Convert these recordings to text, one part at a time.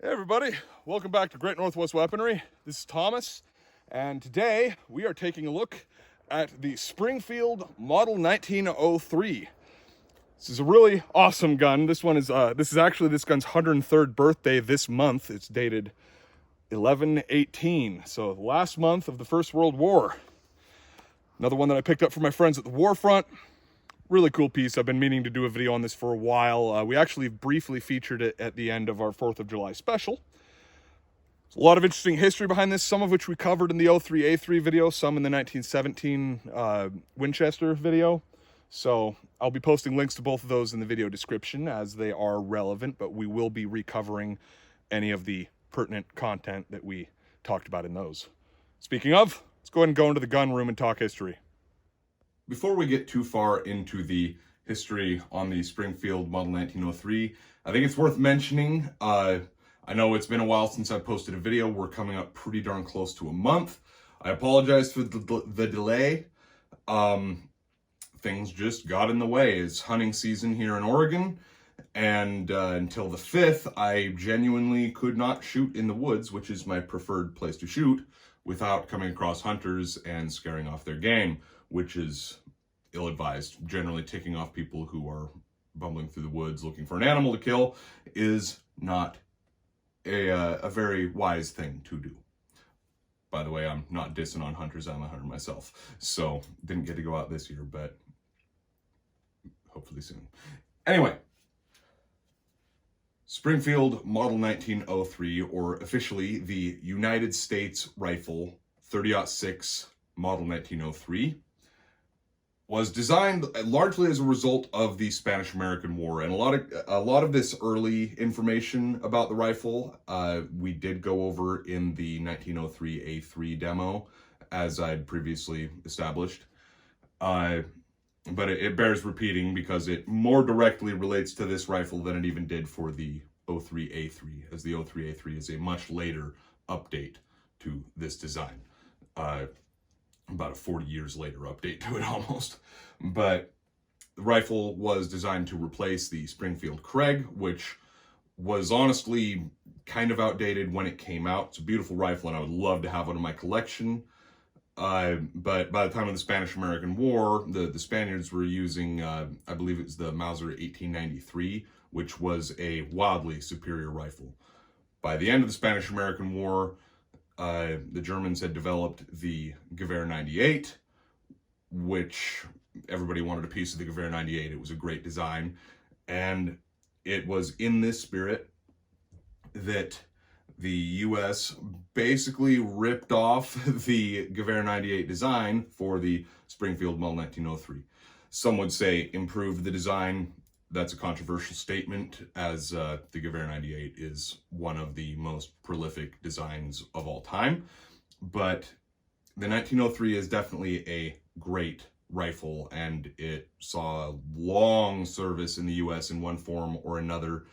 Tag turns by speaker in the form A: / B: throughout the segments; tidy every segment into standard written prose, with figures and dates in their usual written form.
A: Hey everybody, welcome back to Great Northwest Weaponry. This is Thomas, and today we are taking a look at the Springfield Model 1903. This is a really awesome gun. This is actually this gun's 103rd birthday this month. It's dated 11/18, so last month of the First World War. Another one that I picked up from my friends at the War Front. Really cool piece. I've been meaning to do a video on this for a while. We actually briefly featured it at the end of our 4th of July special. There's a lot of interesting history behind this, some of which we covered in the 03A3 video, some in the 1917 Winchester video. So I'll be posting links to both of those in the video description as they are relevant, but we will be recovering any of the pertinent content that we talked about in those. Speaking of, let's go ahead and go into the gun room and talk history. Before we get too far into the history on the Springfield Model 1903, I think it's worth mentioning, I know it's been a while since I posted a video. We're coming up pretty darn close to a month. I apologize for the delay. Things just got in the way. It's hunting season here in Oregon, and until the 5th, I genuinely could not shoot in the woods, which is my preferred place to shoot, without coming across hunters and scaring off their game, which is ill-advised. Generally, ticking off people who are bumbling through the woods looking for an animal to kill is not a very wise thing to do. By the way, I'm not dissing on hunters. I'm a hunter myself, so didn't get to go out this year, but hopefully soon. Anyway, Springfield Model 1903, or officially the United States Rifle 30-06 Model 1903, was designed largely as a result of the Spanish-American War, and a lot of this early information about the rifle we did go over in the 1903A3 demo, as I'd previously established. But it bears repeating because it more directly relates to this rifle than it even did for the 03A3, as the 03A3 is a much later update to this design. About a 40 years later update to it almost. But the rifle was designed to replace the Springfield Craig, which was honestly kind of outdated when it came out. It's a beautiful rifle and I would love to have one in my collection. But by the time of the Spanish-American War, the Spaniards were using, I believe it was the Mauser 1893, which was a wildly superior rifle. By the end of the Spanish-American War, the Germans had developed the Gewehr 98, which everybody wanted a piece of the Gewehr 98. It was a great design, and it was in this spirit that the U.S. basically ripped off the Gewehr 98 design for the Springfield Model 1903. Some would say improved the design. That's a controversial statement, as the Gewehr 98 is one of the most prolific designs of all time. But the 1903 is definitely a great rifle, and it saw long service in the U.S. in one form or another.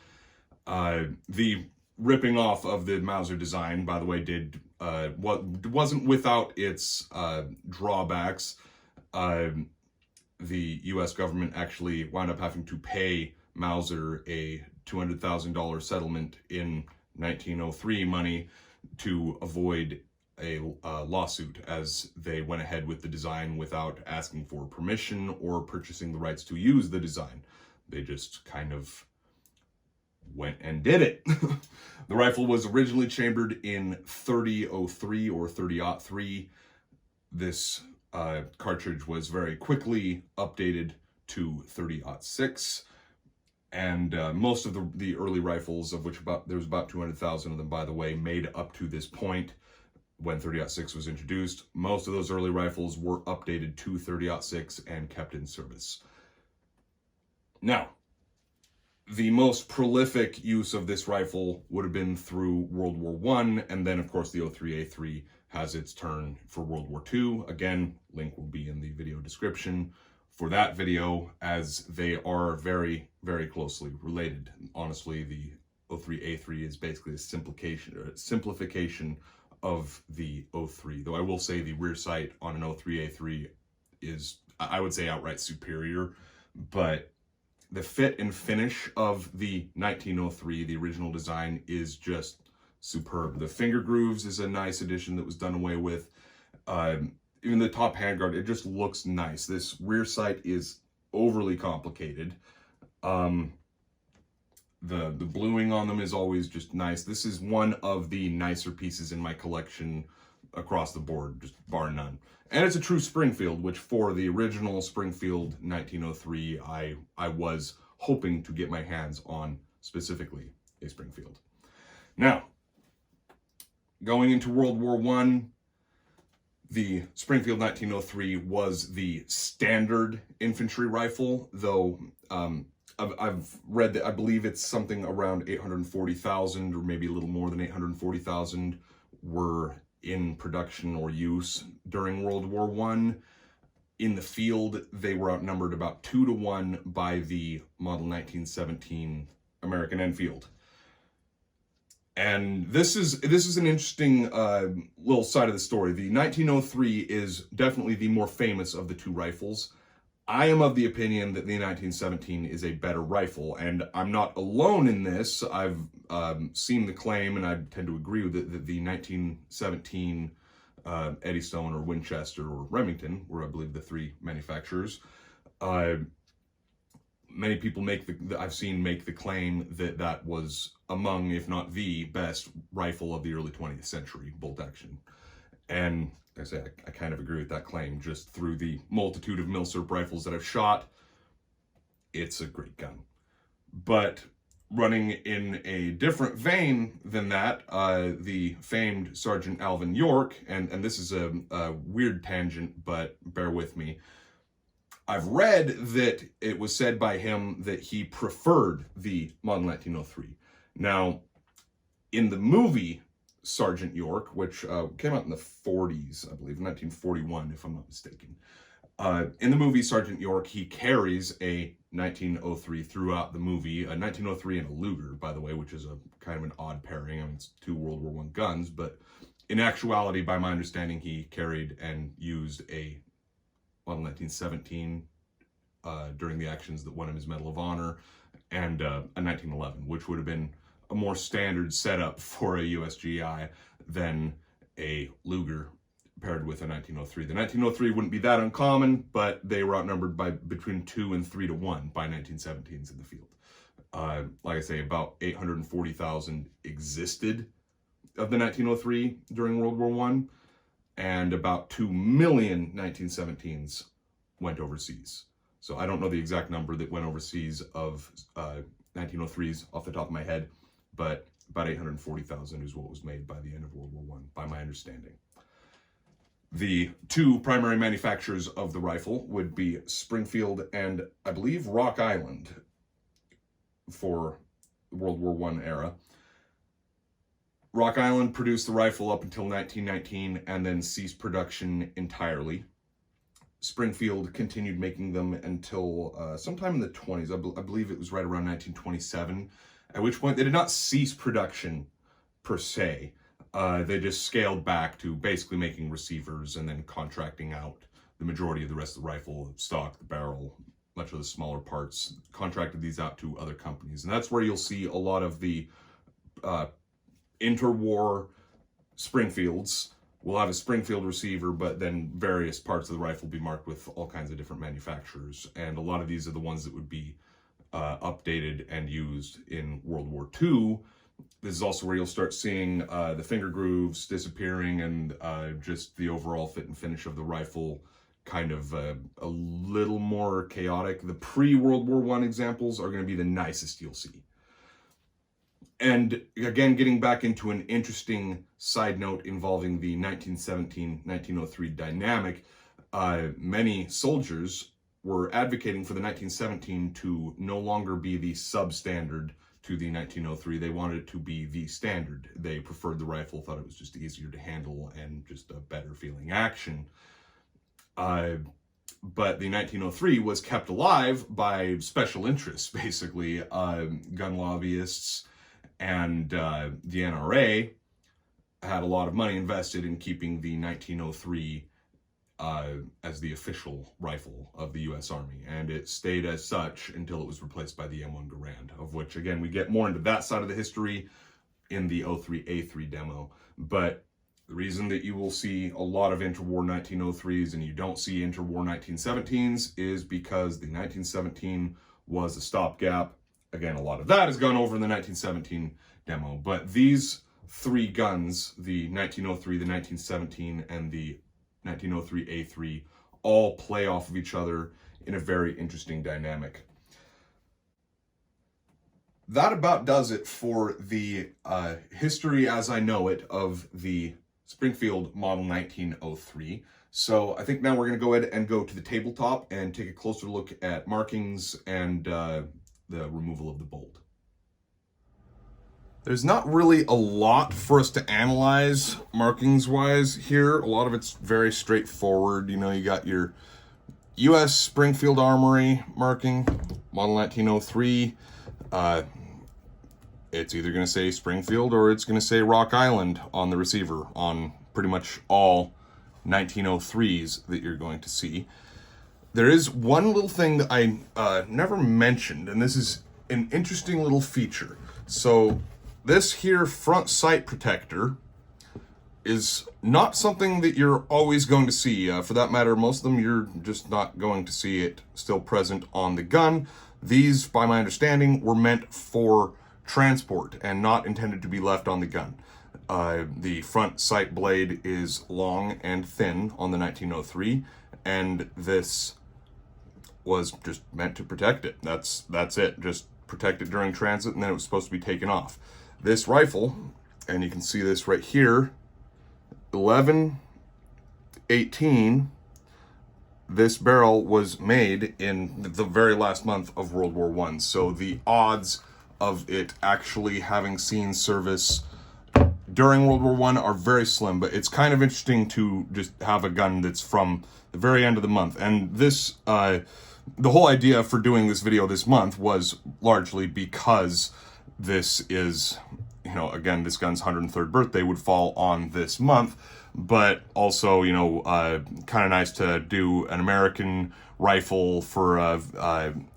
A: The ripping off of the Mauser design, by the way, wasn't without its drawbacks. The U.S. government actually wound up having to pay Mauser a $200,000 settlement in 1903 money to avoid a lawsuit, as they went ahead with the design without asking for permission or purchasing the rights to use the design. They just kind of went and did it. The rifle was originally chambered in 30-03 or 30-03. This cartridge was very quickly updated to 30-06, and most of the early rifles, of which there was about 200,000 of them, by the way, made up to this point when 30-06 was introduced. Most of those early rifles were updated to 30-06 and kept in service. Now, the most prolific use of this rifle would have been through World War I, and then, of course, the 03A3 has its turn for World War II. Again, link will be in the video description for that video, as they are very, very closely related. Honestly, the 03A3 is basically a simplification of the 03, though I will say the rear sight on an 03A3 is, I would say, outright superior, but The fit and finish of the 1903, the original design, is just superb. The finger grooves is a nice addition that was done away with. Even the top handguard, it just looks nice. This rear sight is overly complicated. The bluing on them is always just nice. This is one of the nicer pieces in my collection across the board, just bar none. And it's a true Springfield, which for the original Springfield 1903, I was hoping to get my hands on specifically a Springfield. Now, going into World War I, the Springfield 1903 was the standard infantry rifle, though I've read that I believe it's something around 840,000 or maybe a little more than 840,000 were in production or use during World War I. In the field, they were outnumbered about 2-1 by the Model 1917 American Enfield. And this is an interesting little side of the story. The 1903 is definitely the more famous of the two rifles. I am of the opinion that the 1917 is a better rifle, and I'm not alone in this. I've seen the claim, and I tend to agree with it, that the 1917 Eddystone or Winchester or Remington were, I believe, the three manufacturers. Many people I've seen make the claim that that was among, if not the best rifle of the early 20th century, bolt action. And I say I kind of agree with that claim. Just through the multitude of milsurp rifles that I've shot, it's a great gun. But running in a different vein than that, the famed Sergeant Alvin York, and this is a weird tangent, but bear with me. I've read that it was said by him that he preferred the Model 1903. Now, in the movie Sergeant York, which came out in the 40s, I believe, 1941, if I'm not mistaken. In the movie Sergeant York, he carries a 1903 throughout the movie, a 1903 and a Luger, by the way, which is a kind of an odd pairing. I mean, it's two World War I guns, but in actuality, by my understanding, he carried and used a Model 1917 during the actions that won him his Medal of Honor, and a 1911, which would have been a more standard setup for a USGI than a Luger paired with a 1903. The 1903 wouldn't be that uncommon, but they were outnumbered by between 2 and 3-1 by 1917s in the field. Like I say, about 840,000 existed of the 1903 during World War I, and about 2 million 1917s went overseas. So I don't know the exact number that went overseas of 1903s off the top of my head, but about 840,000 is what was made by the end of World War I, by my understanding. The two primary manufacturers of the rifle would be Springfield and, I believe, Rock Island for the World War I era. Rock Island produced the rifle up until 1919 and then ceased production entirely. Springfield continued making them until sometime in the 20s. I believe it was right around 1927, at which point they did not cease production per se. They just scaled back to basically making receivers and then contracting out the majority of the rest of the rifle, stock, the barrel, much of the smaller parts, contracted these out to other companies. And that's where you'll see a lot of the interwar Springfields. We'll have a Springfield receiver, but then various parts of the rifle will be marked with all kinds of different manufacturers. And a lot of these are the ones that would be updated and used in World War II. This is also where you'll start seeing the finger grooves disappearing and just the overall fit and finish of the rifle kind of a little more chaotic. The pre-World War I examples are going to be the nicest you'll see. And again, getting back into an interesting side note involving the 1917-1903 dynamic, many soldiers were advocating for the 1917 to no longer be the substandard to the 1903. They wanted it to be the standard. They preferred the rifle, thought it was just easier to handle and just a better feeling action. But the 1903 was kept alive by special interests, basically, gun lobbyists, and the NRA had a lot of money invested in keeping the 1903 as the official rifle of the U.S. Army, and it stayed as such until it was replaced by the M1 Garand, of which, again, we get more into that side of the history in the 03A3 demo. But the reason that you will see a lot of interwar 1903s and you don't see interwar 1917s is because the 1917 was a stopgap. Again, a lot of that has gone over in the 1917 demo, but these three guns, the 1903, the 1917, and the 1903A3, all play off of each other in a very interesting dynamic. That about does it for the history as I know it of the Springfield Model 1903. So I think now we're going to go ahead and go to the tabletop and take a closer look at markings and the removal of the bolt. There's not really a lot for us to analyze markings-wise here. A lot of it's very straightforward. You know, you got your U.S. Springfield Armory marking, Model 1903. It's either going to say Springfield or it's going to say Rock Island on the receiver on pretty much all 1903s that you're going to see. There is one little thing that I never mentioned, and this is an interesting little feature. So this here front sight protector is not something that you're always going to see. For that matter, most of them you're just not going to see it still present on the gun. These, by my understanding, were meant for transport and not intended to be left on the gun. The front sight blade is long and thin on the 1903, and this was just meant to protect it. That's it. Just protect it during transit, and then it was supposed to be taken off. This rifle, and you can see this right here, 11/18, this barrel was made in the very last month of World War I. So the odds of it actually having seen service during World War I are very slim, but it's kind of interesting to just have a gun that's from the very end of the month. And this, the whole idea for doing this video this month was largely because this is, you know, again, this gun's 103rd birthday would fall on this month, but also, you know, kind of nice to do an American rifle for,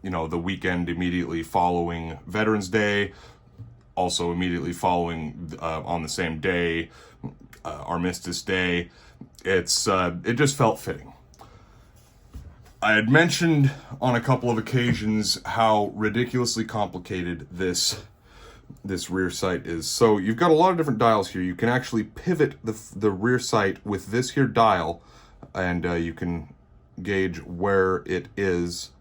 A: you know, the weekend immediately following Veterans Day, also immediately following, on the same day, Armistice Day. It just felt fitting. I had mentioned on a couple of occasions how ridiculously complicated this rear sight is. So you've got a lot of different dials here. You can actually pivot the rear sight with this here dial, and you can gauge where it is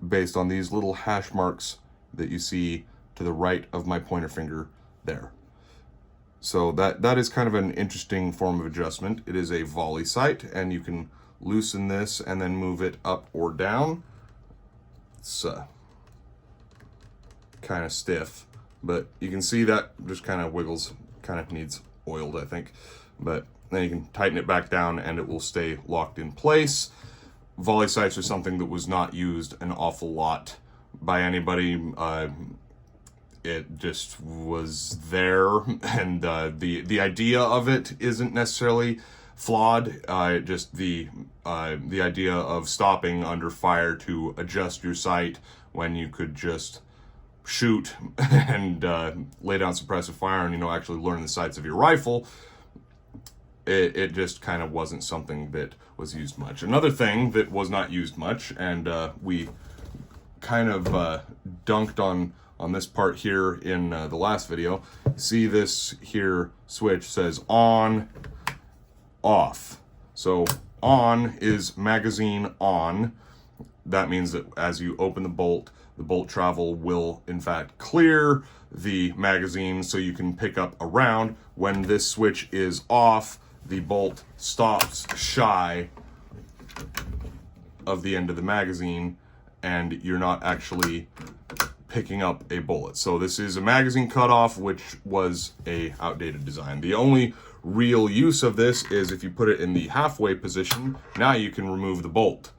A: based on these little hash marks that you see to the right of my pointer finger there. So that is kind of an interesting form of adjustment. It is a volley sight, and you can loosen this and then move it up or down. It's kind of stiff, but you can see that just kind of wiggles, kind of needs oiled, I think. But then you can tighten it back down and it will stay locked in place. Volley sights are something that was not used an awful lot by anybody. It just was there, and the idea of it isn't necessarily flawed. Just the idea of stopping under fire to adjust your sight when you could just shoot and lay down suppressive fire and, you know, actually learn the sights of your rifle. It just kind of wasn't something that was used much. Another thing that was not used much, and we kind of dunked on this part here in the last video. See this here switch says on, off. So on is magazine on. That means that as you open the bolt travel will in fact clear the magazine so you can pick up a round. When this switch is off, the bolt stops shy of the end of the magazine and you're not actually picking up a bullet. So this is a magazine cutoff, which was a outdated design. The only real use of this is if you put it in the halfway position, now you can remove the bolt.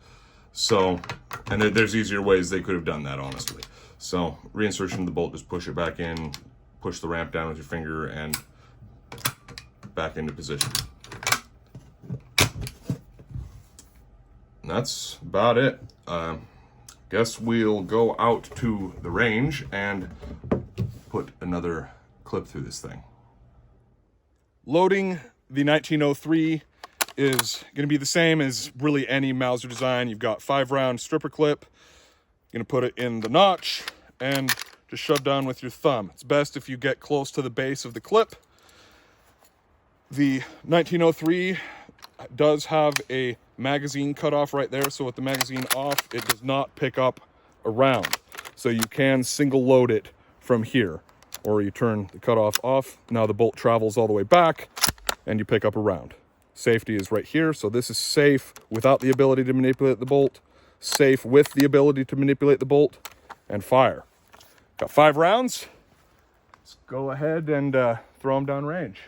A: So, and there's easier ways they could have done that, honestly. So reinsertion of the bolt, just push it back in, push the ramp down with your finger and back into position. And that's about it. Guess we'll go out to the range and put another clip through this thing. Loading the 1903 is going to be the same as really any Mauser design. You've got 5-round stripper clip. You're going to put it in the notch and just shove down with your thumb. It's best if you get close to the base of the clip. The 1903 does have a magazine cutoff right there, so with the magazine off, it does not pick up a round. So you can single load it from here, or you turn the cutoff off. Now the bolt travels all the way back and you pick up a round. Safety is right here, so this is safe without the ability to manipulate the bolt, safe with the ability to manipulate the bolt, and fire. Got 5 rounds. Let's go ahead and throw them down range.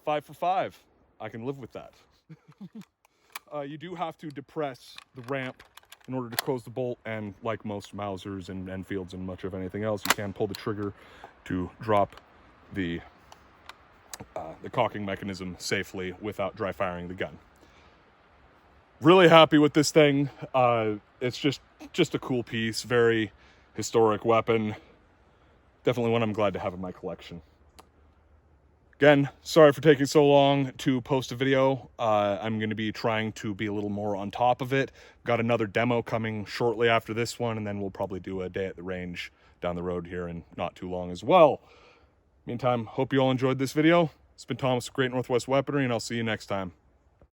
A: Five for 5. I can live with that. You do have to depress the ramp in order to close the bolt, and like most Mausers and Enfields and much of anything else, you can pull the trigger to drop the cocking mechanism safely without dry firing the gun. Really happy with this thing. It's just a cool piece, very historic weapon. Definitely one I'm glad to have in my collection. Again, sorry for taking so long to post a video. I'm going to be trying to be a little more on top of it. Got another demo coming shortly after this one, and then we'll probably do a day at the range down the road here in not too long as well. Meantime, hope you all enjoyed this video. It's been Thomas with Great Northwest Weaponry, and I'll see you next time.